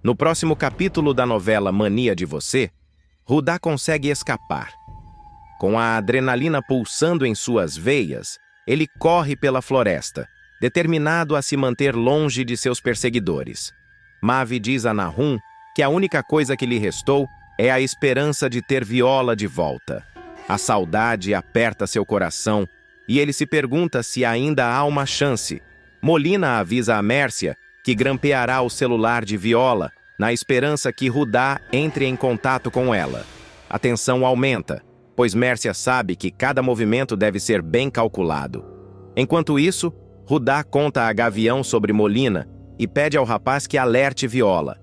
No próximo capítulo da novela Mania de Você, Rudá consegue escapar. Com a adrenalina pulsando em suas veias, ele corre pela floresta, determinado a se manter longe de seus perseguidores. Mavi diz a Nahum que a única coisa que lhe restou é a esperança de ter Viola de volta. A saudade aperta seu coração e ele se pergunta se ainda há uma chance. Molina avisa a Mércia que grampeará o celular de Viola, na esperança que Rudá entre em contato com ela. A tensão aumenta, pois Mércia sabe que cada movimento deve ser bem calculado. Enquanto isso, Rudá conta a Gavião sobre Molina e pede ao rapaz que alerte Viola.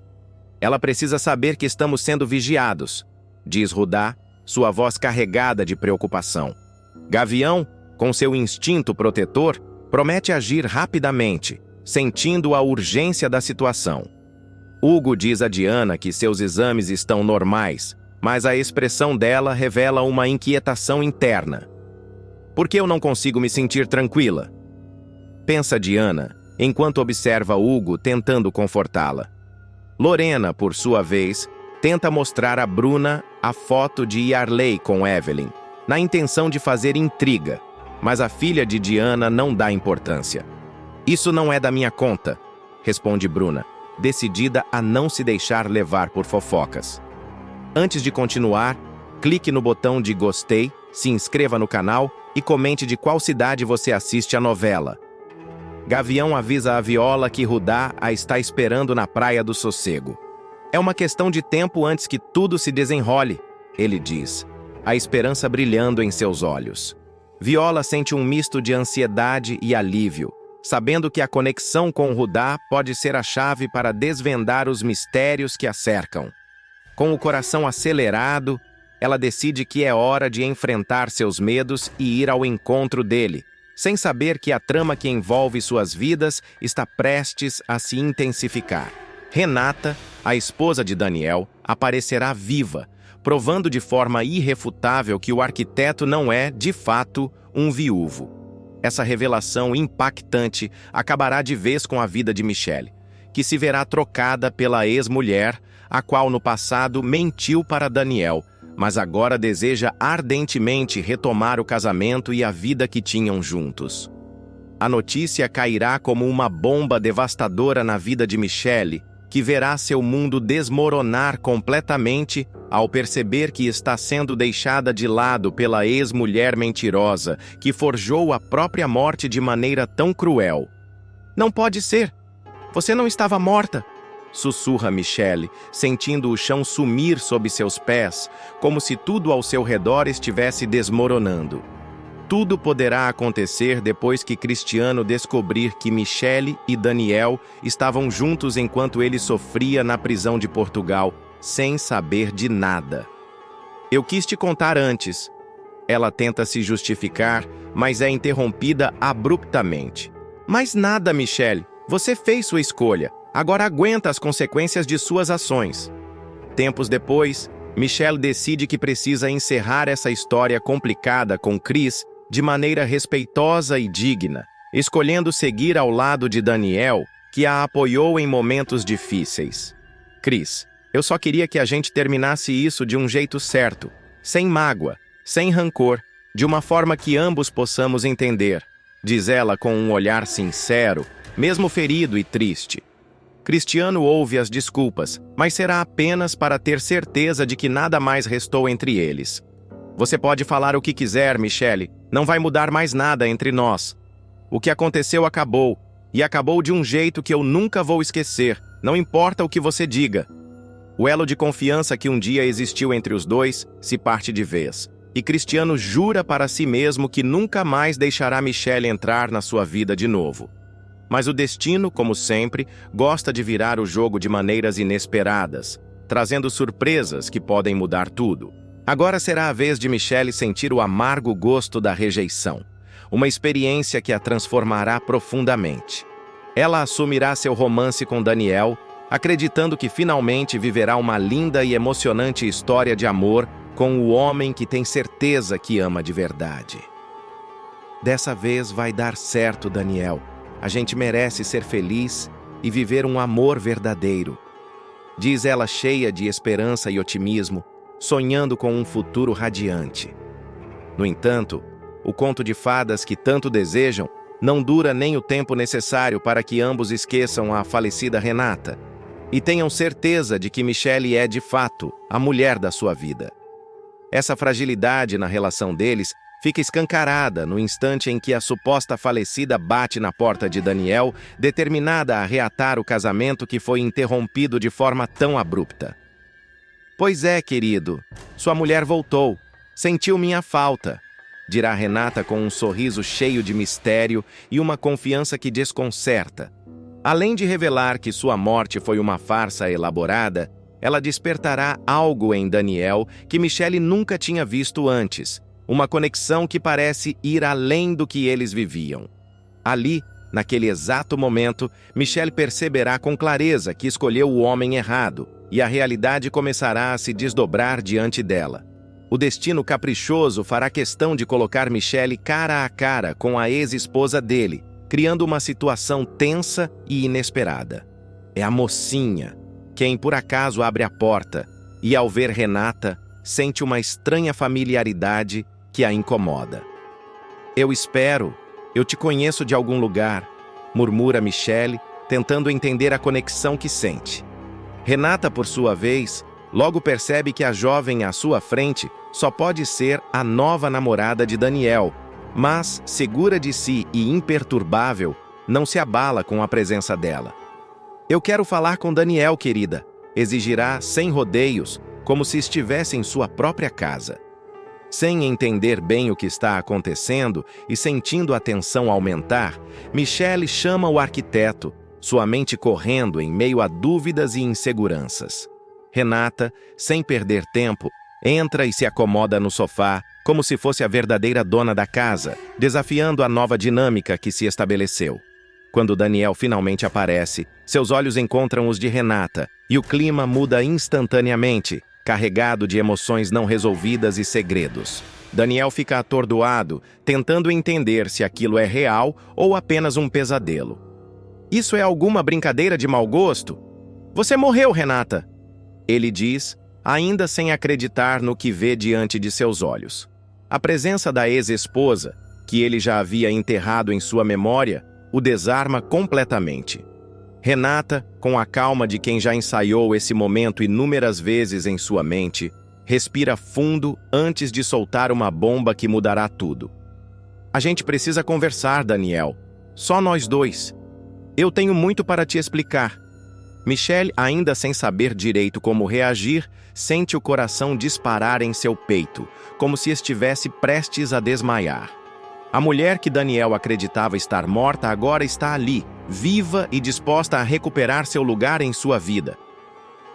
Ela precisa saber que estamos sendo vigiados, diz Rudá, sua voz carregada de preocupação. Gavião, com seu instinto protetor, promete agir rapidamente, sentindo a urgência da situação. Hugo diz a Diana que seus exames estão normais, mas a expressão dela revela uma inquietação interna. Por que eu não consigo me sentir tranquila? Pensa Diana, enquanto observa Hugo tentando confortá-la. Lorena, por sua vez, tenta mostrar a Bruna a foto de Yarley com Evelyn, na intenção de fazer intriga, mas a filha de Diana não dá importância. Isso não é da minha conta, responde Bruna, decidida a não se deixar levar por fofocas. Antes de continuar, clique no botão de gostei, se inscreva no canal e comente de qual cidade você assiste a novela. Gavião avisa a Viola que Rudá a está esperando na Praia do Sossego. É uma questão de tempo antes que tudo se desenrole, ele diz, a esperança brilhando em seus olhos. Viola sente um misto de ansiedade e alívio, sabendo que a conexão com Rudá pode ser a chave para desvendar os mistérios que a cercam. Com o coração acelerado, ela decide que é hora de enfrentar seus medos e ir ao encontro dele, sem saber que a trama que envolve suas vidas está prestes a se intensificar. Renata, a esposa de Daniel, aparecerá viva, provando de forma irrefutável que o arquiteto não é, de fato, um viúvo. Essa revelação impactante acabará de vez com a vida de Michelle, que se verá trocada pela ex-mulher, a qual no passado mentiu para Daniel, mas agora deseja ardentemente retomar o casamento e a vida que tinham juntos. A notícia cairá como uma bomba devastadora na vida de Michelle, que verá seu mundo desmoronar completamente ao perceber que está sendo deixada de lado pela ex-mulher mentirosa que forjou a própria morte de maneira tão cruel. Não pode ser! Você não estava morta! Sussurra Michelle, sentindo o chão sumir sob seus pés, como se tudo ao seu redor estivesse desmoronando. Tudo poderá acontecer depois que Cristiano descobrir que Michelle e Daniel estavam juntos enquanto ele sofria na prisão de Portugal, sem saber de nada. Eu quis te contar antes. Ela tenta se justificar, mas é interrompida abruptamente. Mas nada, Michelle. Você fez sua escolha. Agora aguenta as consequências de suas ações. Tempos depois, Michelle decide que precisa encerrar essa história complicada com Chris de maneira respeitosa e digna, escolhendo seguir ao lado de Daniel, que a apoiou em momentos difíceis. Chris, eu só queria que a gente terminasse isso de um jeito certo, sem mágoa, sem rancor, de uma forma que ambos possamos entender, diz ela com um olhar sincero, mesmo ferido e triste. Cristiano ouve as desculpas, mas será apenas para ter certeza de que nada mais restou entre eles. Você pode falar o que quiser, Michelle, não vai mudar mais nada entre nós. O que aconteceu acabou, e acabou de um jeito que eu nunca vou esquecer, não importa o que você diga. O elo de confiança que um dia existiu entre os dois se parte de vez, e Cristiano jura para si mesmo que nunca mais deixará Michelle entrar na sua vida de novo. Mas o destino, como sempre, gosta de virar o jogo de maneiras inesperadas, trazendo surpresas que podem mudar tudo. Agora será a vez de Michelle sentir o amargo gosto da rejeição, uma experiência que a transformará profundamente. Ela assumirá seu romance com Daniel, acreditando que finalmente viverá uma linda e emocionante história de amor com o homem que tem certeza que ama de verdade. Dessa vez vai dar certo, Daniel. A gente merece ser feliz e viver um amor verdadeiro. diz ela cheia de esperança e otimismo, sonhando com um futuro radiante. No entanto, o conto de fadas que tanto desejam não dura nem o tempo necessário para que ambos esqueçam a falecida Renata e tenham certeza de que Michelle é, de fato, a mulher da sua vida. Essa fragilidade na relação deles fica escancarada no instante em que a suposta falecida bate na porta de Daniel, determinada a reatar o casamento que foi interrompido de forma tão abrupta. "Pois é, querido, sua mulher voltou. Sentiu minha falta", dirá Renata com um sorriso cheio de mistério e uma confiança que desconcerta. Além de revelar que sua morte foi uma farsa elaborada, ela despertará algo em Daniel que Michelle nunca tinha visto antes, uma conexão que parece ir além do que eles viviam. Ali, naquele exato momento, Michelle perceberá com clareza que escolheu o homem errado, e a realidade começará a se desdobrar diante dela. O destino caprichoso fará questão de colocar Michelle cara a cara com a ex-esposa dele, criando uma situação tensa e inesperada. É a mocinha quem por acaso abre a porta e, ao ver Renata, sente uma estranha familiaridade que a incomoda. Eu te conheço de algum lugar", murmura Michelle, tentando entender a conexão que sente. Renata, por sua vez, logo percebe que a jovem à sua frente só pode ser a nova namorada de Daniel, mas, segura de si e imperturbável, não se abala com a presença dela. "Eu quero falar com Daniel, querida", exigirá sem rodeios, como se estivesse em sua própria casa. Sem entender bem o que está acontecendo e sentindo a tensão aumentar, Michelle chama o arquiteto, sua mente correndo em meio a dúvidas e inseguranças. Renata, sem perder tempo, entra e se acomoda no sofá, como se fosse a verdadeira dona da casa, desafiando a nova dinâmica que se estabeleceu. Quando Daniel finalmente aparece, seus olhos encontram os de Renata, e o clima muda instantaneamente, carregado de emoções não resolvidas e segredos. Daniel fica atordoado, tentando entender se aquilo é real ou apenas um pesadelo. "Isso é alguma brincadeira de mau gosto? Você morreu, Renata!" ele diz, ainda sem acreditar no que vê diante de seus olhos. A presença da ex-esposa, que ele já havia enterrado em sua memória, o desarma completamente. Renata, com a calma de quem já ensaiou esse momento inúmeras vezes em sua mente, respira fundo antes de soltar uma bomba que mudará tudo. "A gente precisa conversar, Daniel. Só nós dois. Eu tenho muito para te explicar." Michelle, ainda sem saber direito como reagir, sente o coração disparar em seu peito, como se estivesse prestes a desmaiar. A mulher que Daniel acreditava estar morta agora está ali, viva e disposta a recuperar seu lugar em sua vida.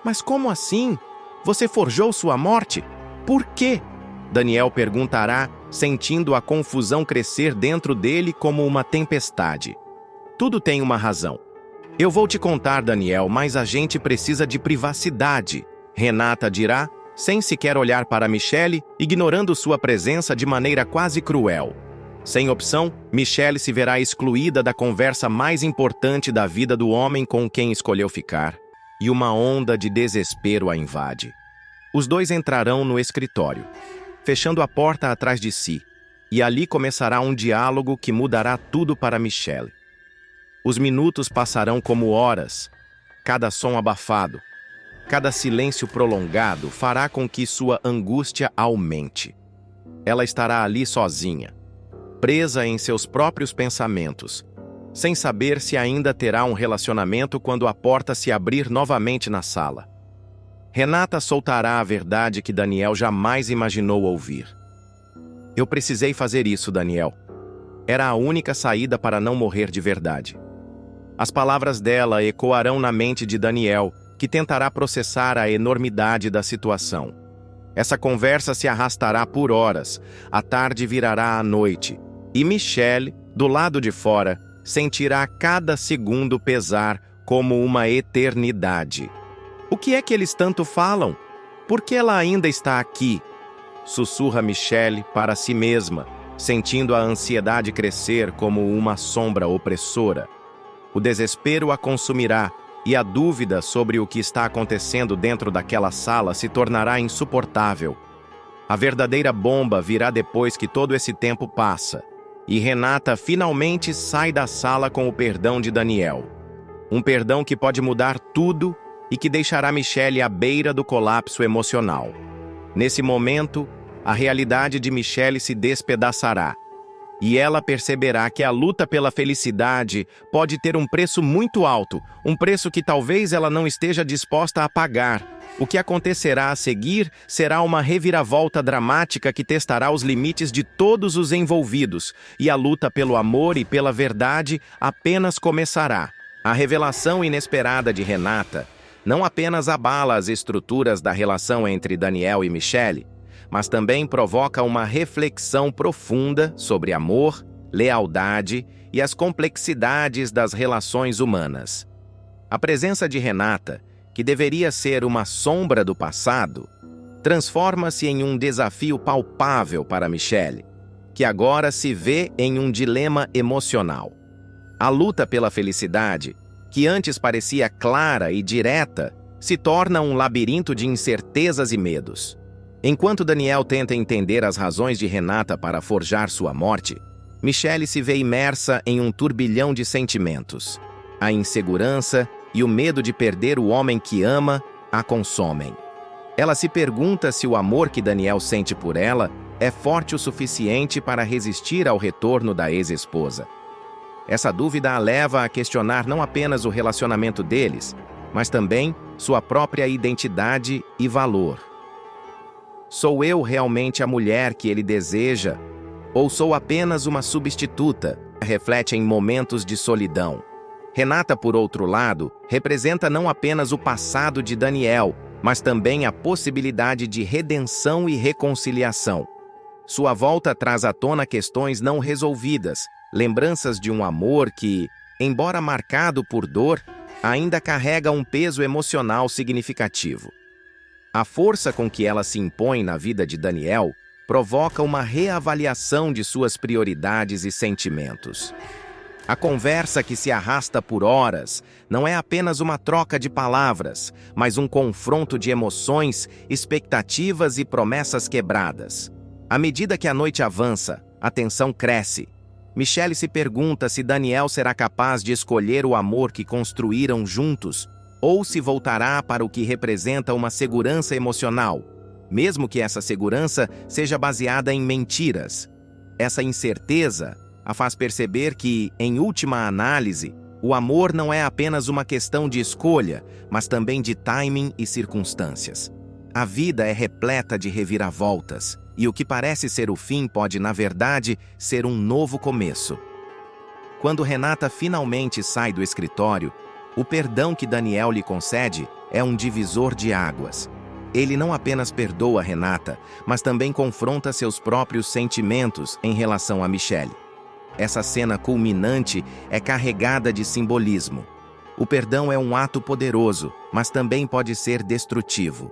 "Mas como assim? Você forjou sua morte? Por quê?" Daniel perguntará, sentindo a confusão crescer dentro dele como uma tempestade. "Tudo tem uma razão. Eu vou te contar, Daniel, mas a gente precisa de privacidade", Renata dirá, sem sequer olhar para Michelle, ignorando sua presença de maneira quase cruel. Sem opção, Michelle se verá excluída da conversa mais importante da vida do homem com quem escolheu ficar, e uma onda de desespero a invade. Os dois entrarão no escritório, fechando a porta atrás de si, e ali começará um diálogo que mudará tudo para Michelle. Os minutos passarão como horas, cada som abafado, cada silêncio prolongado fará com que sua angústia aumente. Ela estará ali sozinha, presa em seus próprios pensamentos, sem saber se ainda terá um relacionamento quando a porta se abrir novamente na sala. Renata soltará a verdade que Daniel jamais imaginou ouvir. "Eu precisei fazer isso, Daniel. Era a única saída para não morrer de verdade." As palavras dela ecoarão na mente de Daniel, que tentará processar a enormidade da situação. Essa conversa se arrastará por horas, a tarde virará à noite, e Michelle, do lado de fora, sentirá cada segundo pesar como uma eternidade. "O que é que eles tanto falam? Por que ela ainda está aqui?" sussurra Michelle para si mesma, sentindo a ansiedade crescer como uma sombra opressora. O desespero a consumirá, e a dúvida sobre o que está acontecendo dentro daquela sala se tornará insuportável. A verdadeira bomba virá depois que todo esse tempo passa, e Renata finalmente sai da sala com o perdão de Daniel. Um perdão que pode mudar tudo e que deixará Michelle à beira do colapso emocional. Nesse momento, a realidade de Michelle se despedaçará, e ela perceberá que a luta pela felicidade pode ter um preço muito alto, um preço que talvez ela não esteja disposta a pagar. O que acontecerá a seguir será uma reviravolta dramática que testará os limites de todos os envolvidos, e a luta pelo amor e pela verdade apenas começará. A revelação inesperada de Renata não apenas abala as estruturas da relação entre Daniel e Michelle, mas também provoca uma reflexão profunda sobre amor, lealdade e as complexidades das relações humanas. A presença de Renata, que deveria ser uma sombra do passado, transforma-se em um desafio palpável para Michelle, que agora se vê em um dilema emocional. A luta pela felicidade, que antes parecia clara e direta, se torna um labirinto de incertezas e medos. Enquanto Daniel tenta entender as razões de Renata para forjar sua morte, Michelle se vê imersa em um turbilhão de sentimentos. A insegurança e o medo de perder o homem que ama a consomem. Ela se pergunta se o amor que Daniel sente por ela é forte o suficiente para resistir ao retorno da ex-esposa. Essa dúvida a leva a questionar não apenas o relacionamento deles, mas também sua própria identidade e valor. Sou eu realmente a mulher que ele deseja? Ou sou apenas uma substituta? Reflete em momentos de solidão. Renata, por outro lado, representa não apenas o passado de Daniel, mas também a possibilidade de redenção e reconciliação. Sua volta traz à tona questões não resolvidas, lembranças de um amor que, embora marcado por dor, ainda carrega um peso emocional significativo. A força com que ela se impõe na vida de Daniel provoca uma reavaliação de suas prioridades e sentimentos. A conversa que se arrasta por horas não é apenas uma troca de palavras, mas um confronto de emoções, expectativas e promessas quebradas. À medida que a noite avança, a tensão cresce. Michelle se pergunta se Daniel será capaz de escolher o amor que construíram juntos, ou se voltará para o que representa uma segurança emocional, mesmo que essa segurança seja baseada em mentiras. Essa incerteza a faz perceber que, em última análise, o amor não é apenas uma questão de escolha, mas também de timing e circunstâncias. A vida é repleta de reviravoltas, e o que parece ser o fim pode, na verdade, ser um novo começo. Quando Renata finalmente sai do escritório, o perdão que Daniel lhe concede é um divisor de águas. Ele não apenas perdoa Renata, mas também confronta seus próprios sentimentos em relação a Michelle. Essa cena culminante é carregada de simbolismo. O perdão é um ato poderoso, mas também pode ser destrutivo.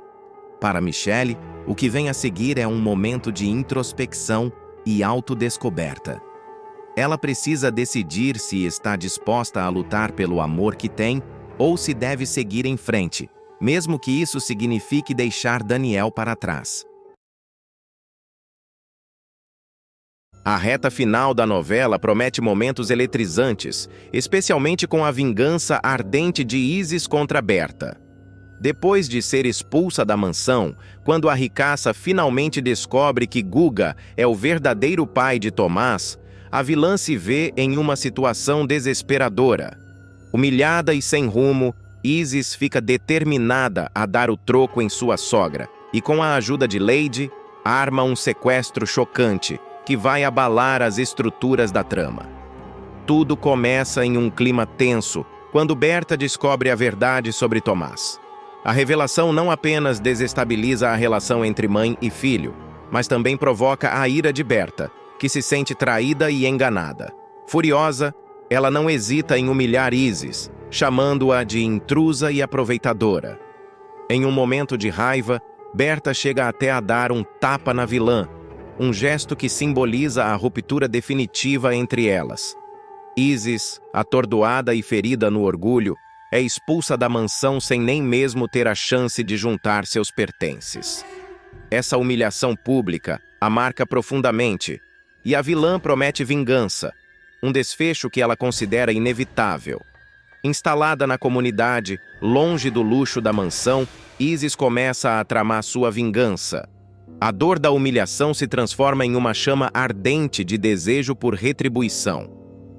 Para Michelle, o que vem a seguir é um momento de introspecção e autodescoberta. Ela precisa decidir se está disposta a lutar pelo amor que tem ou se deve seguir em frente, mesmo que isso signifique deixar Daniel para trás. A reta final da novela promete momentos eletrizantes, especialmente com a vingança ardente de Isis contra Berta. Depois de ser expulsa da mansão, quando a ricaça finalmente descobre que Guga é o verdadeiro pai de Tomás, a vilã se vê em uma situação desesperadora. Humilhada e sem rumo, Isis fica determinada a dar o troco em sua sogra e, com a ajuda de Lady, arma um sequestro chocante que vai abalar as estruturas da trama. Tudo começa em um clima tenso quando Berta descobre a verdade sobre Tomás. A revelação não apenas desestabiliza a relação entre mãe e filho, mas também provoca a ira de Berta, que se sente traída e enganada. Furiosa, ela não hesita em humilhar Isis, chamando-a de intrusa e aproveitadora. Em um momento de raiva, Berta chega até a dar um tapa na vilã, um gesto que simboliza a ruptura definitiva entre elas. Isis, atordoada e ferida no orgulho, é expulsa da mansão sem nem mesmo ter a chance de juntar seus pertences. Essa humilhação pública a marca profundamente, e a vilã promete vingança, um desfecho que ela considera inevitável. Instalada na comunidade, longe do luxo da mansão, Isis começa a tramar sua vingança. A dor da humilhação se transforma em uma chama ardente de desejo por retribuição.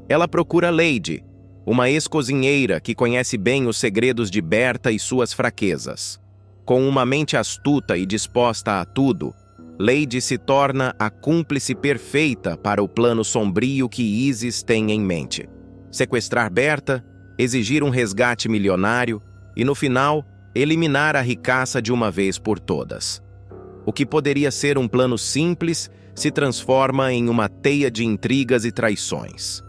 Ela procura Lady, uma ex-cozinheira que conhece bem os segredos de Berta e suas fraquezas. Com uma mente astuta e disposta a tudo, Lady se torna a cúmplice perfeita para o plano sombrio que Isis tem em mente. Sequestrar Berta, exigir um resgate milionário e, no final, eliminar a ricaça de uma vez por todas. O que poderia ser um plano simples se transforma em uma teia de intrigas e traições.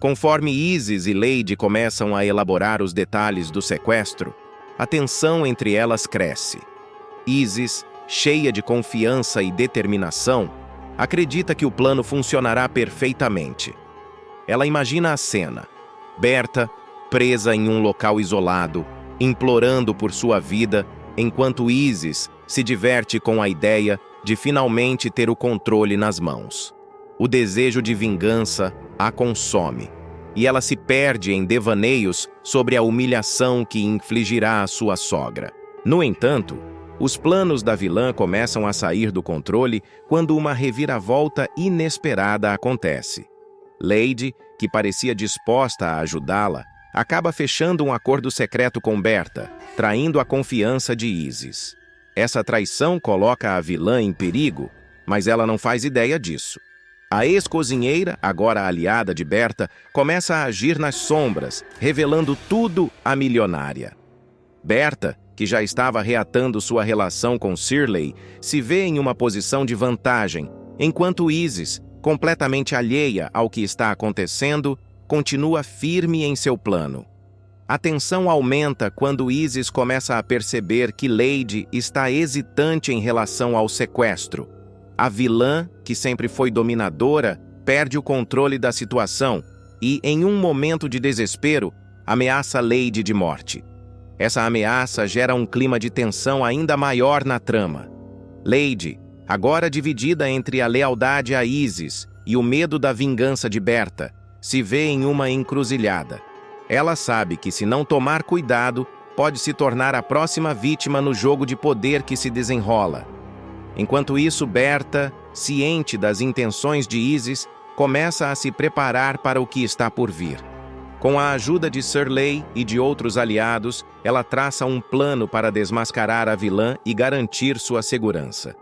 Conforme Isis e Lady começam a elaborar os detalhes do sequestro, a tensão entre elas cresce. Isis, cheia de confiança e determinação, acredita que o plano funcionará perfeitamente. Ela imagina a cena: Berta, presa em um local isolado, implorando por sua vida, enquanto Isis se diverte com a ideia de finalmente ter o controle nas mãos. O desejo de vingança a consome, e ela se perde em devaneios sobre a humilhação que infligirá à sua sogra. No entanto, os planos da vilã começam a sair do controle quando uma reviravolta inesperada acontece. Lady, que parecia disposta a ajudá-la, acaba fechando um acordo secreto com Berta, traindo a confiança de Isis. Essa traição coloca a vilã em perigo, mas ela não faz ideia disso. A ex-cozinheira, agora aliada de Berta, começa a agir nas sombras, revelando tudo à milionária. Berta, que já estava reatando sua relação com Shirley, se vê em uma posição de vantagem, enquanto Isis, completamente alheia ao que está acontecendo, continua firme em seu plano. A tensão aumenta quando Isis começa a perceber que Lady está hesitante em relação ao sequestro. A vilã, que sempre foi dominadora, perde o controle da situação e, em um momento de desespero, ameaça Lady de morte. Essa ameaça gera um clima de tensão ainda maior na trama. Lady, agora dividida entre a lealdade a Isis e o medo da vingança de Berta, se vê em uma encruzilhada. Ela sabe que, se não tomar cuidado, pode se tornar a próxima vítima no jogo de poder que se desenrola. Enquanto isso, Berta, ciente das intenções de Isis, começa a se preparar para o que está por vir. Com a ajuda de Shirley e de outros aliados, ela traça um plano para desmascarar a vilã e garantir sua segurança.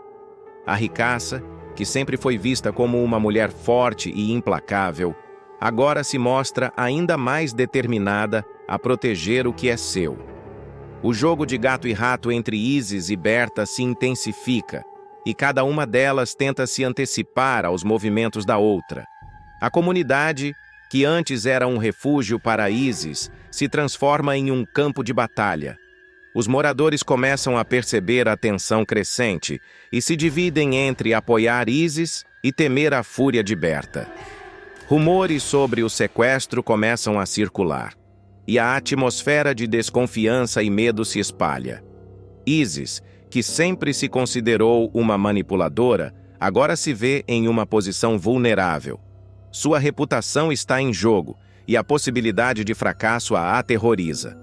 A ricaça, que sempre foi vista como uma mulher forte e implacável, agora se mostra ainda mais determinada a proteger o que é seu. O jogo de gato e rato entre Isis e Berta se intensifica, e cada uma delas tenta se antecipar aos movimentos da outra. A comunidade, que antes era um refúgio para Isis, se transforma em um campo de batalha. Os moradores começam a perceber a tensão crescente e se dividem entre apoiar Isis e temer a fúria de Berta. Rumores sobre o sequestro começam a circular, e a atmosfera de desconfiança e medo se espalha. Isis, que sempre se considerou uma manipuladora, agora se vê em uma posição vulnerável. Sua reputação está em jogo, e a possibilidade de fracasso a aterroriza.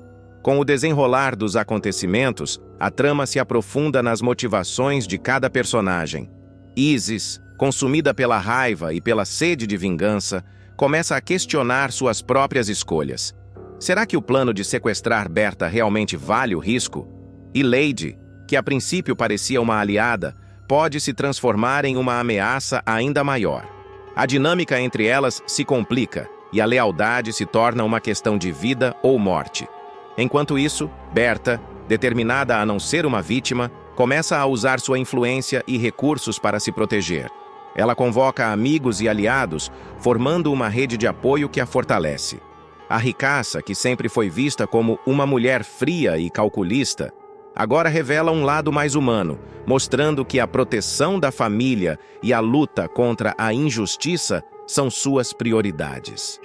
Com o desenrolar dos acontecimentos, a trama se aprofunda nas motivações de cada personagem. Isis, consumida pela raiva e pela sede de vingança, começa a questionar suas próprias escolhas. Será que o plano de sequestrar Berta realmente vale o risco? E Lady, que a princípio parecia uma aliada, pode se transformar em uma ameaça ainda maior. A dinâmica entre elas se complica, e a lealdade se torna uma questão de vida ou morte. Enquanto isso, Berta, determinada a não ser uma vítima, começa a usar sua influência e recursos para se proteger. Ela convoca amigos e aliados, formando uma rede de apoio que a fortalece. A ricaça, que sempre foi vista como uma mulher fria e calculista, agora revela um lado mais humano, mostrando que a proteção da família e a luta contra a injustiça são suas prioridades.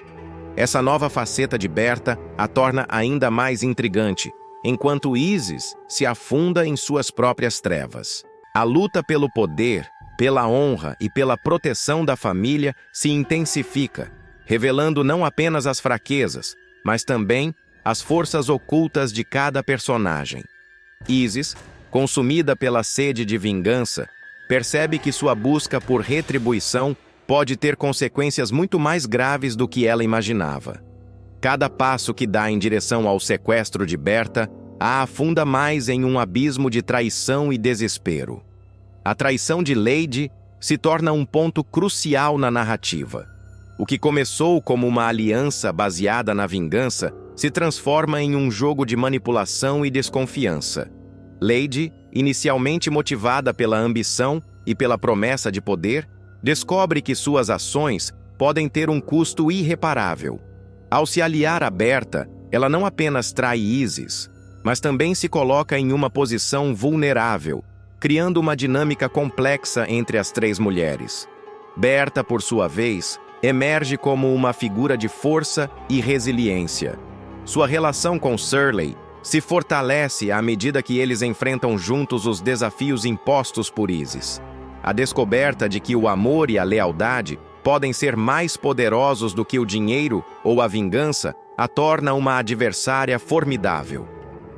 Essa nova faceta de Berta a torna ainda mais intrigante, enquanto Isis se afunda em suas próprias trevas. A luta pelo poder, pela honra e pela proteção da família se intensifica, revelando não apenas as fraquezas, mas também as forças ocultas de cada personagem. Isis, consumida pela sede de vingança, percebe que sua busca por retribuição pode ter consequências muito mais graves do que ela imaginava. Cada passo que dá em direção ao sequestro de Berta a afunda mais em um abismo de traição e desespero. A traição de Lady se torna um ponto crucial na narrativa. O que começou como uma aliança baseada na vingança se transforma em um jogo de manipulação e desconfiança. Lady, inicialmente motivada pela ambição e pela promessa de poder, descobre que suas ações podem ter um custo irreparável. Ao se aliar a Berta, ela não apenas trai Isis, mas também se coloca em uma posição vulnerável, criando uma dinâmica complexa entre as três mulheres. Berta, por sua vez, emerge como uma figura de força e resiliência. Sua relação com Shirley se fortalece à medida que eles enfrentam juntos os desafios impostos por Isis. A descoberta de que o amor e a lealdade podem ser mais poderosos do que o dinheiro ou a vingança a torna uma adversária formidável.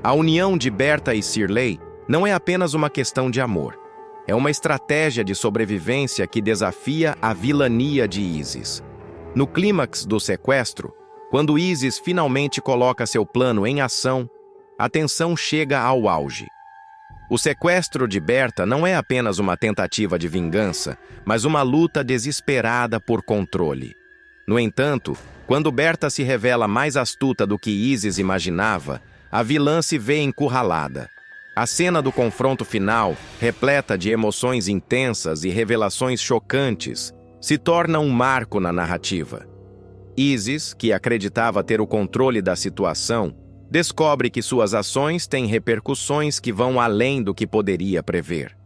A união de Berta e Shirley não é apenas uma questão de amor. É uma estratégia de sobrevivência que desafia a vilania de Isis. No clímax do sequestro, quando Isis finalmente coloca seu plano em ação, a tensão chega ao auge. O sequestro de Berta não é apenas uma tentativa de vingança, mas uma luta desesperada por controle. No entanto, quando Berta se revela mais astuta do que Isis imaginava, a vilã se vê encurralada. A cena do confronto final, repleta de emoções intensas e revelações chocantes, se torna um marco na narrativa. Isis, que acreditava ter o controle da situação, descobre que suas ações têm repercussões que vão além do que poderia prever.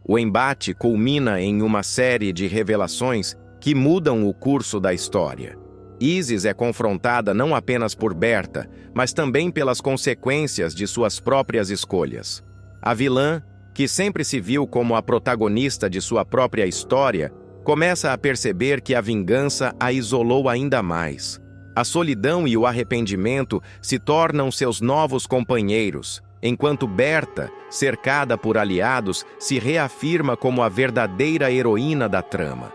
O embate culmina em uma série de revelações que mudam o curso da história. Isis é confrontada não apenas por Berta, mas também pelas consequências de suas próprias escolhas. A vilã, que sempre se viu como a protagonista de sua própria história, começa a perceber que a vingança a isolou ainda mais. A solidão e o arrependimento se tornam seus novos companheiros, enquanto Berta, cercada por aliados, se reafirma como a verdadeira heroína da trama.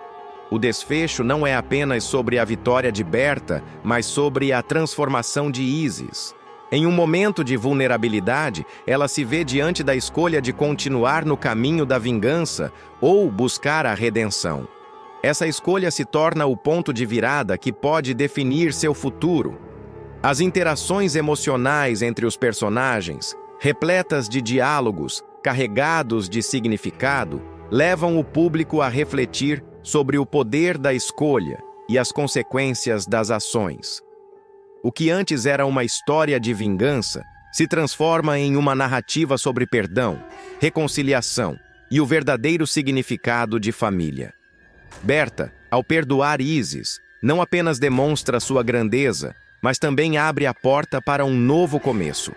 O desfecho não é apenas sobre a vitória de Berta, mas sobre a transformação de Isis. Em um momento de vulnerabilidade, ela se vê diante da escolha de continuar no caminho da vingança ou buscar a redenção. Essa escolha se torna o ponto de virada que pode definir seu futuro. As interações emocionais entre os personagens, repletas de diálogos, carregados de significado, levam o público a refletir sobre o poder da escolha e as consequências das ações. O que antes era uma história de vingança se transforma em uma narrativa sobre perdão, reconciliação e o verdadeiro significado de família. Berta, ao perdoar Isis, não apenas demonstra sua grandeza, mas também abre a porta para um novo começo.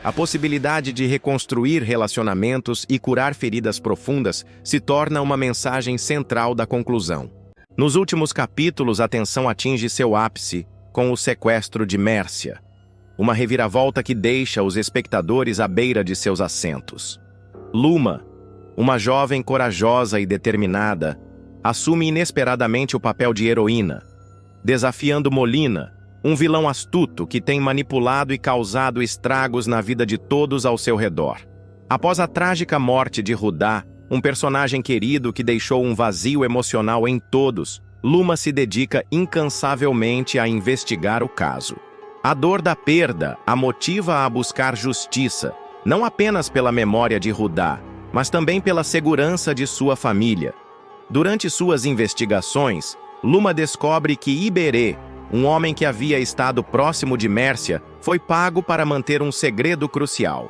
A possibilidade de reconstruir relacionamentos e curar feridas profundas se torna uma mensagem central da conclusão. Nos últimos capítulos, a tensão atinge seu ápice com o sequestro de Mércia, uma reviravolta que deixa os espectadores à beira de seus assentos. Luma, uma jovem corajosa e determinada, assume inesperadamente o papel de heroína, desafiando Molina, um vilão astuto que tem manipulado e causado estragos na vida de todos ao seu redor. Após a trágica morte de Rudá, um personagem querido que deixou um vazio emocional em todos, Luma se dedica incansavelmente a investigar o caso. A dor da perda a motiva a buscar justiça, não apenas pela memória de Rudá, mas também pela segurança de sua família. Durante suas investigações, Luma descobre que Iberê, um homem que havia estado próximo de Mércia, foi pago para manter um segredo crucial.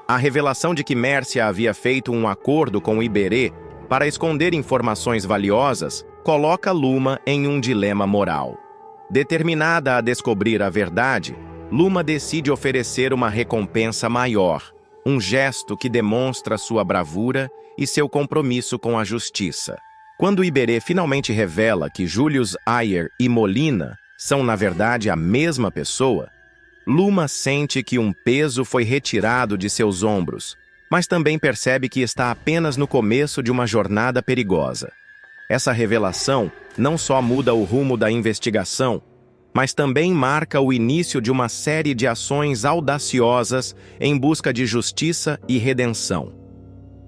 A revelação de que Mércia havia feito um acordo com Iberê para esconder informações valiosas coloca Luma em um dilema moral. Determinada a descobrir a verdade, Luma decide oferecer uma recompensa maior, um gesto que demonstra sua bravura e seu compromisso com a justiça. Quando Iberê finalmente revela que Julius Ayer e Molina são, na verdade, a mesma pessoa, Luma sente que um peso foi retirado de seus ombros, mas também percebe que está apenas no começo de uma jornada perigosa. Essa revelação não só muda o rumo da investigação, mas também marca o início de uma série de ações audaciosas em busca de justiça e redenção.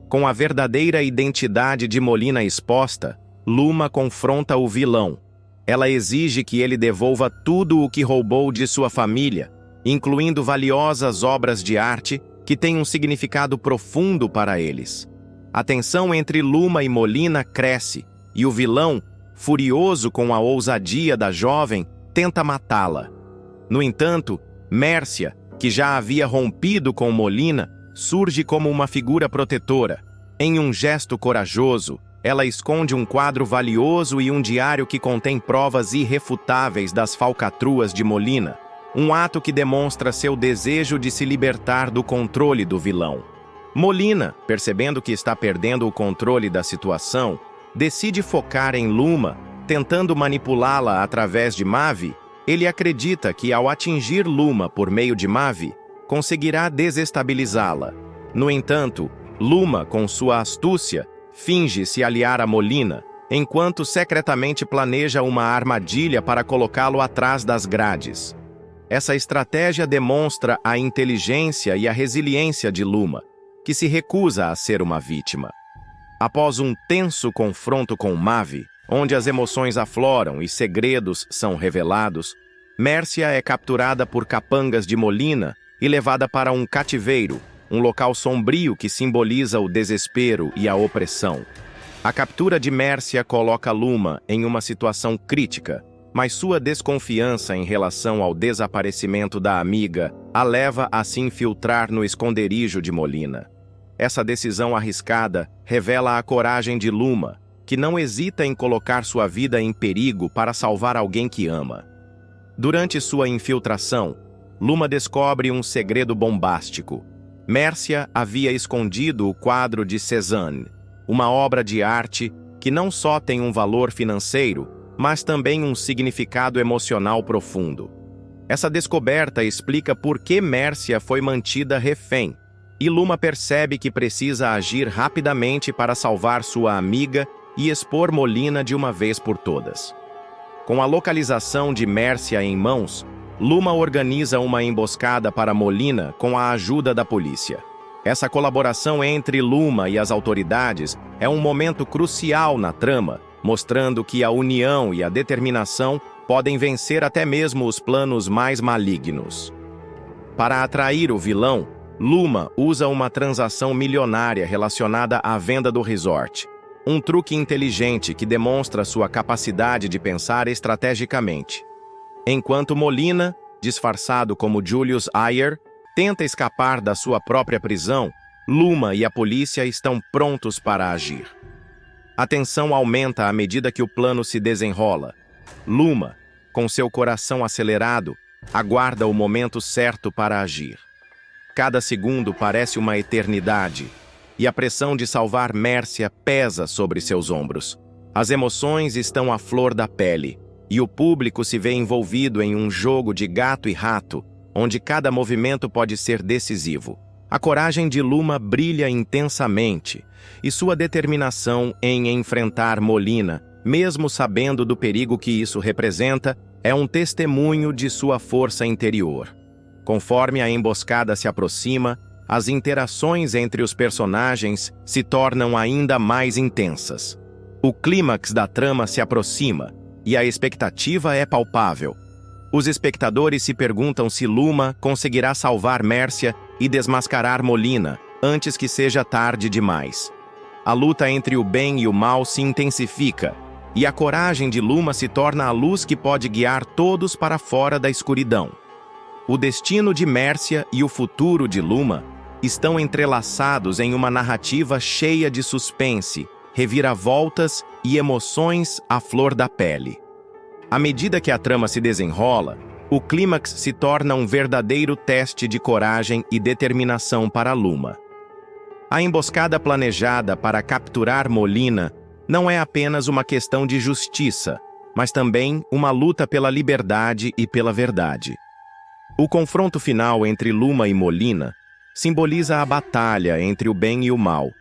Com a verdadeira identidade de Molina exposta, Luma confronta o vilão. Ela exige que ele devolva tudo o que roubou de sua família, incluindo valiosas obras de arte que têm um significado profundo para eles. A tensão entre Luma e Molina cresce, e o vilão, furioso com a ousadia da jovem, tenta matá-la. No entanto, Mércia, que já havia rompido com Molina, surge como uma figura protetora. Em um gesto corajoso, ela esconde um quadro valioso e um diário que contém provas irrefutáveis das falcatruas de Molina, um ato que demonstra seu desejo de se libertar do controle do vilão. Molina, percebendo que está perdendo o controle da situação, decide focar em Luma, tentando manipulá-la através de Mavi. Ele acredita que, ao atingir Luma por meio de Mavi, conseguirá desestabilizá-la. No entanto, Luma, com sua astúcia, finge se aliar a Molina, enquanto secretamente planeja uma armadilha para colocá-lo atrás das grades. Essa estratégia demonstra a inteligência e a resiliência de Luma, que se recusa a ser uma vítima. Após um tenso confronto com Mavi, onde as emoções afloram e segredos são revelados, Mércia é capturada por capangas de Molina e levada para um cativeiro, um local sombrio que simboliza o desespero e a opressão. A captura de Mércia coloca Luma em uma situação crítica, mas sua desconfiança em relação ao desaparecimento da amiga a leva a se infiltrar no esconderijo de Molina. Essa decisão arriscada revela a coragem de Luma, que não hesita em colocar sua vida em perigo para salvar alguém que ama. Durante sua infiltração, Luma descobre um segredo bombástico. Mércia havia escondido o quadro de Cézanne, uma obra de arte que não só tem um valor financeiro, mas também um significado emocional profundo. Essa descoberta explica por que Mércia foi mantida refém, e Luma percebe que precisa agir rapidamente para salvar sua amiga e expor Molina de uma vez por todas. Com a localização de Mércia em mãos, Luma organiza uma emboscada para Molina com a ajuda da polícia. Essa colaboração entre Luma e as autoridades é um momento crucial na trama, mostrando que a união e a determinação podem vencer até mesmo os planos mais malignos. Para atrair o vilão, Luma usa uma transação milionária relacionada à venda do resort. Um truque inteligente que demonstra sua capacidade de pensar estrategicamente. Enquanto Molina, disfarçado como Julius Ayer, tenta escapar da sua própria prisão, Luma e a polícia estão prontos para agir. A tensão aumenta à medida que o plano se desenrola. Luma, com seu coração acelerado, aguarda o momento certo para agir. Cada segundo parece uma eternidade, e a pressão de salvar Mércia pesa sobre seus ombros. As emoções estão à flor da pele, e o público se vê envolvido em um jogo de gato e rato, onde cada movimento pode ser decisivo. A coragem de Luma brilha intensamente, e sua determinação em enfrentar Molina, mesmo sabendo do perigo que isso representa, é um testemunho de sua força interior. Conforme a emboscada se aproxima, as interações entre os personagens se tornam ainda mais intensas. O clímax da trama se aproxima, e a expectativa é palpável. Os espectadores se perguntam se Luma conseguirá salvar Mércia e desmascarar Molina antes que seja tarde demais. A luta entre o bem e o mal se intensifica, e a coragem de Luma se torna a luz que pode guiar todos para fora da escuridão. O destino de Mércia e o futuro de Luma estão entrelaçados em uma narrativa cheia de suspense, reviravoltas e emoções à flor da pele. À medida que a trama se desenrola, o clímax se torna um verdadeiro teste de coragem e determinação para Luma. A emboscada planejada para capturar Molina não é apenas uma questão de justiça, mas também uma luta pela liberdade e pela verdade. O confronto final entre Luma e Molina simboliza a batalha entre o bem e o mal,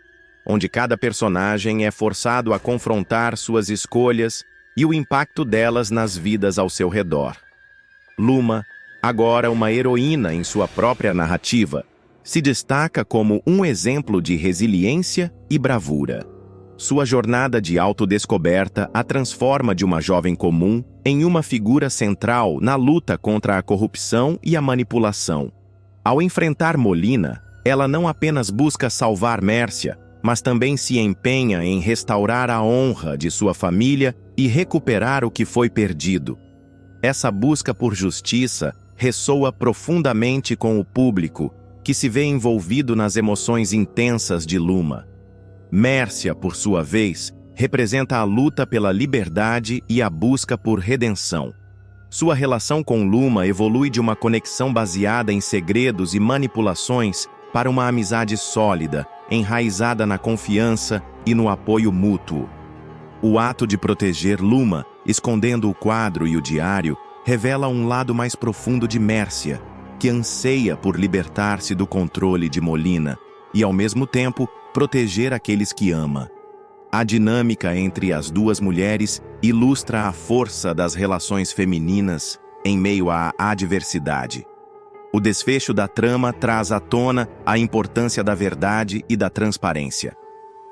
onde cada personagem é forçado a confrontar suas escolhas e o impacto delas nas vidas ao seu redor. Luma, agora uma heroína em sua própria narrativa, se destaca como um exemplo de resiliência e bravura. Sua jornada de autodescoberta a transforma de uma jovem comum em uma figura central na luta contra a corrupção e a manipulação. Ao enfrentar Molina, ela não apenas busca salvar Mércia, mas também se empenha em restaurar a honra de sua família e recuperar o que foi perdido. Essa busca por justiça ressoa profundamente com o público, que se vê envolvido nas emoções intensas de Luma. Mércia, por sua vez, representa a luta pela liberdade e a busca por redenção. Sua relação com Luma evolui de uma conexão baseada em segredos e manipulações para uma amizade sólida, enraizada na confiança e no apoio mútuo. O ato de proteger Luma, escondendo o quadro e o diário, revela um lado mais profundo de Mércia, que anseia por libertar-se do controle de Molina e, ao mesmo tempo, proteger aqueles que ama. A dinâmica entre as duas mulheres ilustra a força das relações femininas em meio à adversidade. O desfecho da trama traz à tona a importância da verdade e da transparência.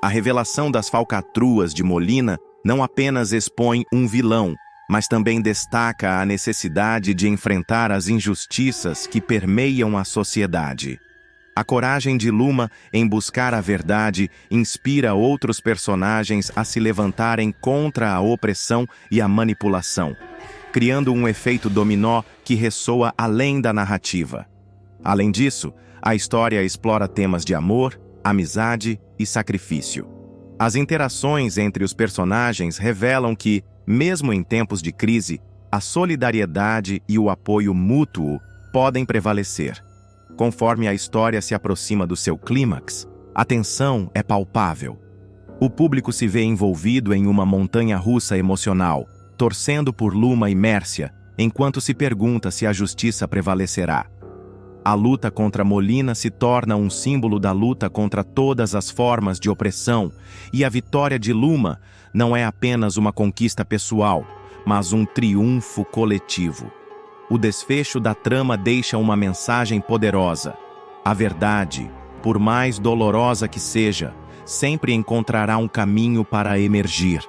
A revelação das falcatruas de Molina não apenas expõe um vilão, mas também destaca a necessidade de enfrentar as injustiças que permeiam a sociedade. A coragem de Luma em buscar a verdade inspira outros personagens a se levantarem contra a opressão e a manipulação, criando um efeito dominó que ressoa além da narrativa. Além disso, a história explora temas de amor, amizade e sacrifício. As interações entre os personagens revelam que, mesmo em tempos de crise, a solidariedade e o apoio mútuo podem prevalecer. Conforme a história se aproxima do seu clímax, a tensão é palpável. O público se vê envolvido em uma montanha-russa emocional, torcendo por Luma e Mércia, enquanto se pergunta se a justiça prevalecerá. A luta contra Molina se torna um símbolo da luta contra todas as formas de opressão, e a vitória de Luma não é apenas uma conquista pessoal, mas um triunfo coletivo. O desfecho da trama deixa uma mensagem poderosa. A verdade, por mais dolorosa que seja, sempre encontrará um caminho para emergir.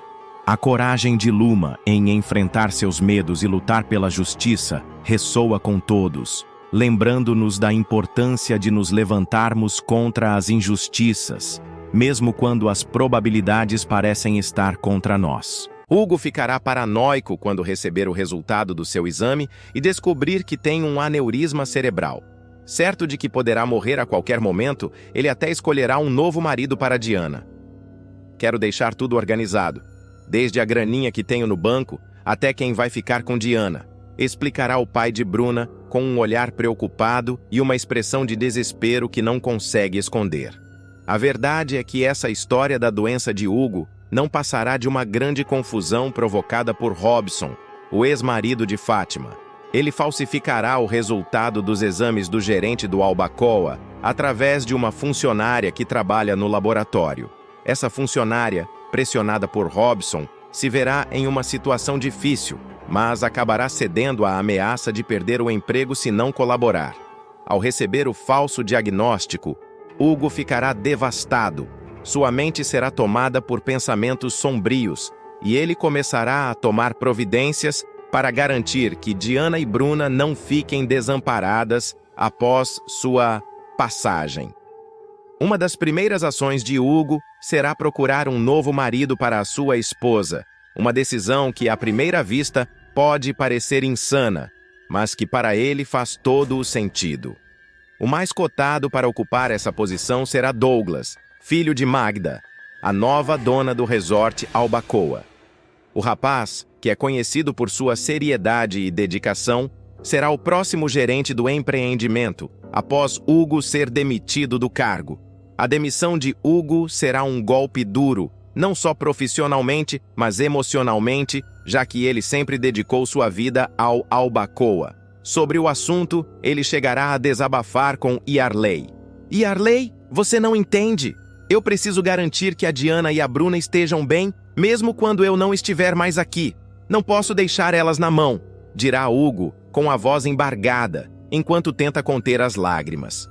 A coragem de Luma em enfrentar seus medos e lutar pela justiça ressoa com todos, lembrando-nos da importância de nos levantarmos contra as injustiças, mesmo quando as probabilidades parecem estar contra nós. Hugo ficará paranoico quando receber o resultado do seu exame e descobrir que tem um aneurisma cerebral. Certo de que poderá morrer a qualquer momento, ele até escolherá um novo marido para Diana. Quero deixar tudo organizado, desde a graninha que tenho no banco até quem vai ficar com Diana, explicará o pai de Bruna com um olhar preocupado e uma expressão de desespero que não consegue esconder. A verdade é que essa história da doença de Hugo não passará de uma grande confusão provocada por Robson, o ex-marido de Fátima. Ele falsificará o resultado dos exames do gerente do Albacoa através de uma funcionária que trabalha no laboratório. Essa funcionária, pressionada por Robson, se verá em uma situação difícil, mas acabará cedendo à ameaça de perder o emprego se não colaborar. Ao receber o falso diagnóstico, Hugo ficará devastado. Sua mente será tomada por pensamentos sombrios e ele começará a tomar providências para garantir que Diana e Bruna não fiquem desamparadas após sua passagem. Uma das primeiras ações de Hugo será procurar um novo marido para a sua esposa, uma decisão que à primeira vista pode parecer insana, mas que para ele faz todo o sentido. O mais cotado para ocupar essa posição será Douglas, filho de Magda, a nova dona do resort Albacoa. O rapaz, que é conhecido por sua seriedade e dedicação, será o próximo gerente do empreendimento, após Hugo ser demitido do cargo. A demissão de Hugo será um golpe duro, não só profissionalmente, mas emocionalmente, já que ele sempre dedicou sua vida ao Albacoa. Sobre o assunto, ele chegará a desabafar com Yarley. Yarley, você não entende. Eu preciso garantir que a Diana e a Bruna estejam bem, mesmo quando eu não estiver mais aqui. Não posso deixar elas na mão, dirá Hugo, com a voz embargada, enquanto tenta conter as lágrimas.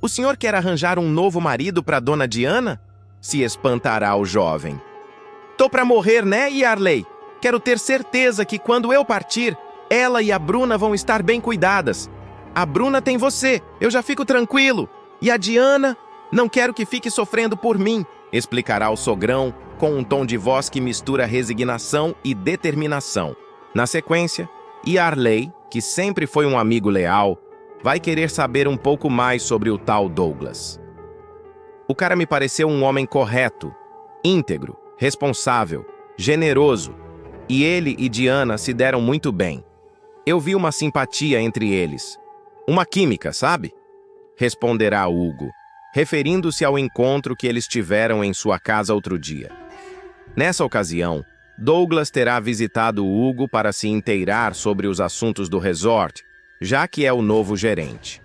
O senhor quer arranjar um novo marido para Dona Diana? Se espantará o jovem. Tô pra morrer, né, Yarley? Quero ter certeza que quando eu partir, ela e a Bruna vão estar bem cuidadas. A Bruna tem você, eu já fico tranquilo. E a Diana, não quero que fique sofrendo por mim, explicará o sogrão com um tom de voz que mistura resignação e determinação. Na sequência, Yarley, que sempre foi um amigo leal, vai querer saber um pouco mais sobre o tal Douglas. O cara me pareceu um homem correto, íntegro, responsável, generoso, e ele e Diana se deram muito bem. Eu vi uma simpatia entre eles. Uma química, sabe? Responderá Hugo, referindo-se ao encontro que eles tiveram em sua casa outro dia. Nessa ocasião, Douglas terá visitado Hugo para se inteirar sobre os assuntos do resort, já que é o novo gerente.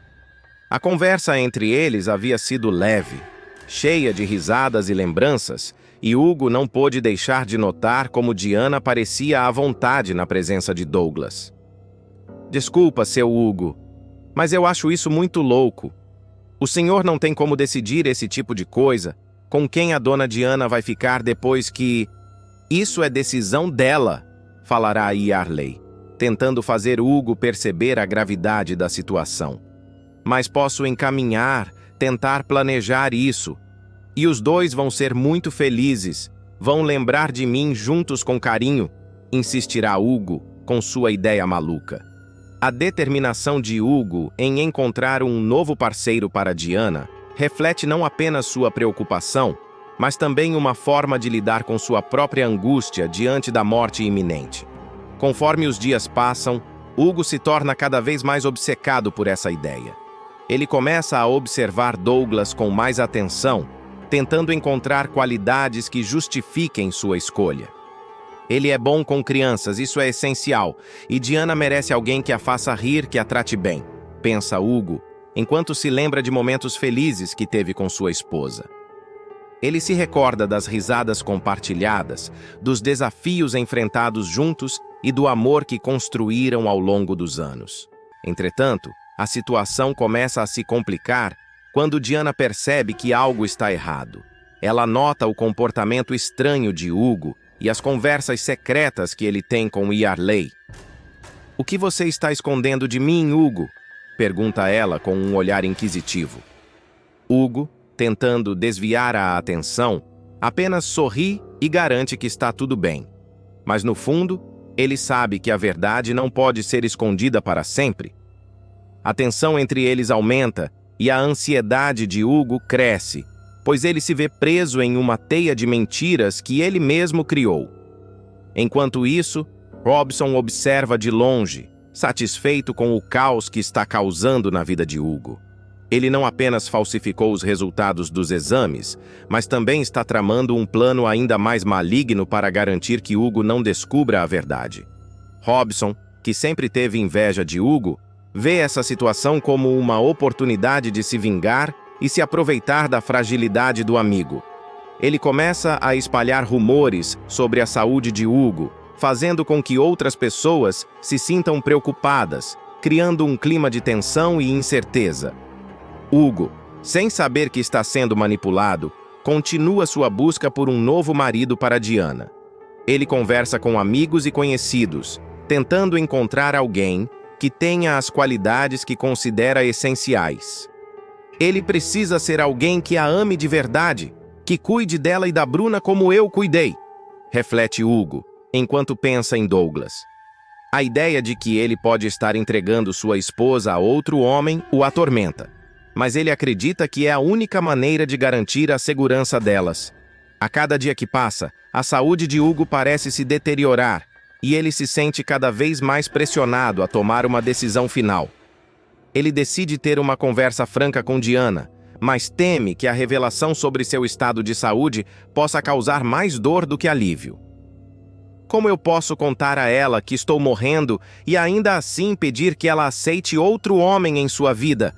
A conversa entre eles havia sido leve, cheia de risadas e lembranças, e Hugo não pôde deixar de notar como Diana parecia à vontade na presença de Douglas. Desculpa, seu Hugo, mas eu acho isso muito louco. O senhor não tem como decidir esse tipo de coisa, com quem a dona Diana vai ficar depois que... Isso é decisão dela, falará Yarley, tentando fazer Hugo perceber a gravidade da situação. Mas posso encaminhar, tentar planejar isso. E os dois vão ser muito felizes, vão lembrar de mim juntos com carinho, insistirá Hugo com sua ideia maluca. A determinação de Hugo em encontrar um novo parceiro para Diana reflete não apenas sua preocupação, mas também uma forma de lidar com sua própria angústia diante da morte iminente. Conforme os dias passam, Hugo se torna cada vez mais obcecado por essa ideia. Ele começa a observar Douglas com mais atenção, tentando encontrar qualidades que justifiquem sua escolha. Ele é bom com crianças, isso é essencial, e Diana merece alguém que a faça rir, que a trate bem, pensa Hugo, enquanto se lembra de momentos felizes que teve com sua esposa. Ele se recorda das risadas compartilhadas, dos desafios enfrentados juntos e do amor que construíram ao longo dos anos. Entretanto, a situação começa a se complicar quando Diana percebe que algo está errado. Ela nota o comportamento estranho de Hugo e as conversas secretas que ele tem com Yarley. "O que você está escondendo de mim, Hugo?" pergunta ela com um olhar inquisitivo. Hugo, tentando desviar a atenção, apenas sorri e garante que está tudo bem. Mas no fundo, ele sabe que a verdade não pode ser escondida para sempre. A tensão entre eles aumenta e a ansiedade de Hugo cresce, pois ele se vê preso em uma teia de mentiras que ele mesmo criou. Enquanto isso, Robson observa de longe, satisfeito com o caos que está causando na vida de Hugo. Ele não apenas falsificou os resultados dos exames, mas também está tramando um plano ainda mais maligno para garantir que Hugo não descubra a verdade. Robson, que sempre teve inveja de Hugo, vê essa situação como uma oportunidade de se vingar e se aproveitar da fragilidade do amigo. Ele começa a espalhar rumores sobre a saúde de Hugo, fazendo com que outras pessoas se sintam preocupadas, criando um clima de tensão e incerteza. Hugo, sem saber que está sendo manipulado, continua sua busca por um novo marido para Diana. Ele conversa com amigos e conhecidos, tentando encontrar alguém que tenha as qualidades que considera essenciais. Ele precisa ser alguém que a ame de verdade, que cuide dela e da Bruna como eu cuidei, reflete Hugo, enquanto pensa em Douglas. A ideia de que ele pode estar entregando sua esposa a outro homem o atormenta, mas ele acredita que é a única maneira de garantir a segurança delas. A cada dia que passa, a saúde de Hugo parece se deteriorar, e ele se sente cada vez mais pressionado a tomar uma decisão final. Ele decide ter uma conversa franca com Diana, mas teme que a revelação sobre seu estado de saúde possa causar mais dor do que alívio. Como eu posso contar a ela que estou morrendo e ainda assim pedir que ela aceite outro homem em sua vida?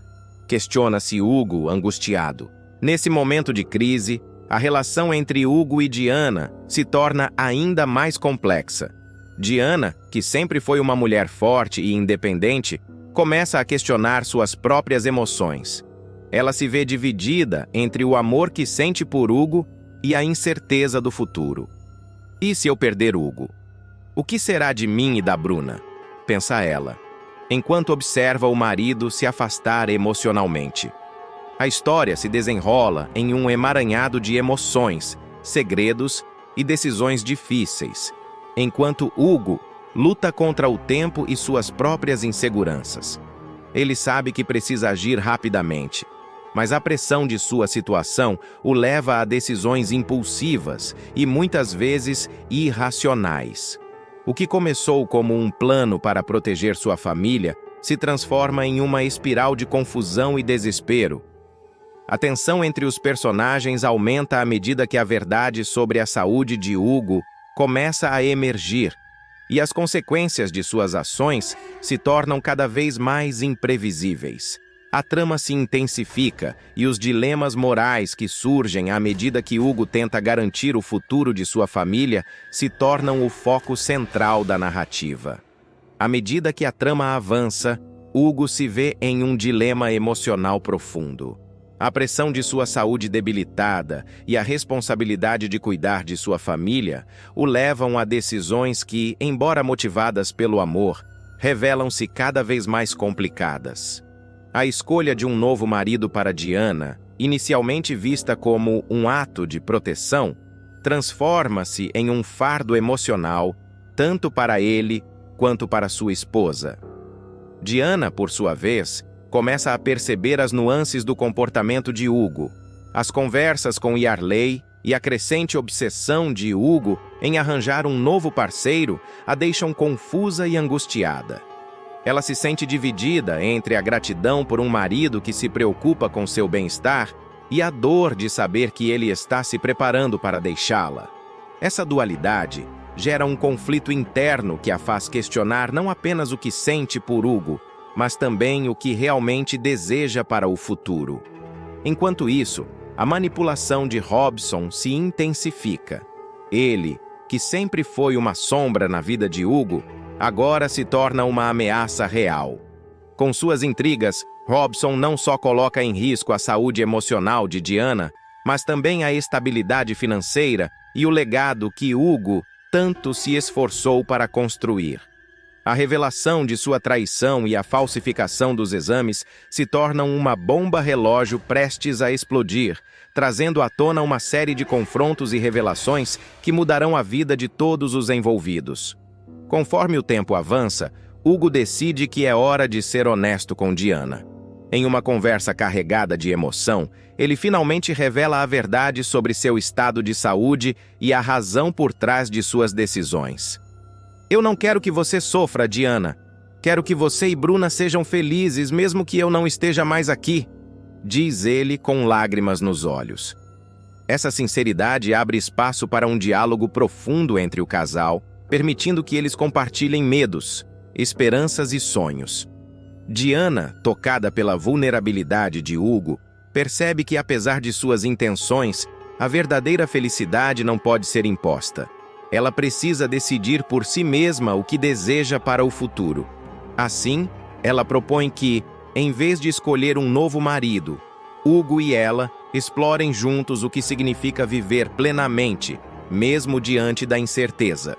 Questiona-se Hugo, angustiado. Nesse momento de crise, a relação entre Hugo e Diana se torna ainda mais complexa. Diana, que sempre foi uma mulher forte e independente, começa a questionar suas próprias emoções. Ela se vê dividida entre o amor que sente por Hugo e a incerteza do futuro. E se eu perder Hugo? O que será de mim e da Bruna? Pensa ela, enquanto observa o marido se afastar emocionalmente. A história se desenrola em um emaranhado de emoções, segredos e decisões difíceis, enquanto Hugo luta contra o tempo e suas próprias inseguranças. Ele sabe que precisa agir rapidamente, mas a pressão de sua situação o leva a decisões impulsivas e muitas vezes irracionais. O que começou como um plano para proteger sua família se transforma em uma espiral de confusão e desespero. A tensão entre os personagens aumenta à medida que a verdade sobre a saúde de Hugo começa a emergir, e as consequências de suas ações se tornam cada vez mais imprevisíveis. A trama se intensifica e os dilemas morais que surgem à medida que Hugo tenta garantir o futuro de sua família se tornam o foco central da narrativa. À medida que a trama avança, Hugo se vê em um dilema emocional profundo. A pressão de sua saúde debilitada e a responsabilidade de cuidar de sua família o levam a decisões que, embora motivadas pelo amor, revelam-se cada vez mais complicadas. A escolha de um novo marido para Diana, inicialmente vista como um ato de proteção, transforma-se em um fardo emocional, tanto para ele quanto para sua esposa. Diana, por sua vez, começa a perceber as nuances do comportamento de Hugo. As conversas com Yarley e a crescente obsessão de Hugo em arranjar um novo parceiro a deixam confusa e angustiada. Ela se sente dividida entre a gratidão por um marido que se preocupa com seu bem-estar e a dor de saber que ele está se preparando para deixá-la. Essa dualidade gera um conflito interno que a faz questionar não apenas o que sente por Hugo, mas também o que realmente deseja para o futuro. Enquanto isso, a manipulação de Robson se intensifica. Ele, que sempre foi uma sombra na vida de Hugo, agora se torna uma ameaça real. Com suas intrigas, Robson não só coloca em risco a saúde emocional de Diana, mas também a estabilidade financeira e o legado que Hugo tanto se esforçou para construir. A revelação de sua traição e a falsificação dos exames se tornam uma bomba relógio prestes a explodir, trazendo à tona uma série de confrontos e revelações que mudarão a vida de todos os envolvidos. Conforme o tempo avança, Hugo decide que é hora de ser honesto com Diana. Em uma conversa carregada de emoção, ele finalmente revela a verdade sobre seu estado de saúde e a razão por trás de suas decisões. Eu não quero que você sofra, Diana. Quero que você e Bruna sejam felizes, mesmo que eu não esteja mais aqui, diz ele com lágrimas nos olhos. Essa sinceridade abre espaço para um diálogo profundo entre o casal, permitindo que eles compartilhem medos, esperanças e sonhos. Diana, tocada pela vulnerabilidade de Hugo, percebe que, apesar de suas intenções, a verdadeira felicidade não pode ser imposta. Ela precisa decidir por si mesma o que deseja para o futuro. Assim, ela propõe que, em vez de escolher um novo marido, Hugo e ela explorem juntos o que significa viver plenamente, mesmo diante da incerteza.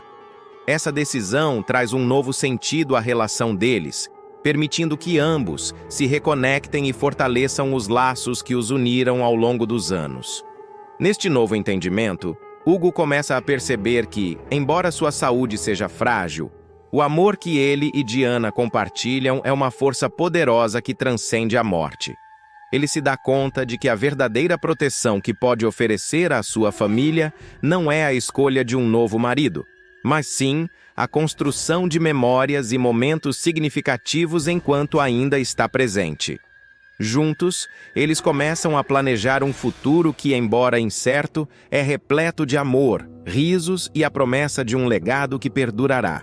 Essa decisão traz um novo sentido à relação deles, permitindo que ambos se reconectem e fortaleçam os laços que os uniram ao longo dos anos. Neste novo entendimento, Hugo começa a perceber que, embora sua saúde seja frágil, o amor que ele e Diana compartilham é uma força poderosa que transcende a morte. Ele se dá conta de que a verdadeira proteção que pode oferecer à sua família não é a escolha de um novo marido, mas sim a construção de memórias e momentos significativos enquanto ainda está presente. Juntos, eles começam a planejar um futuro que, embora incerto, é repleto de amor, risos e a promessa de um legado que perdurará.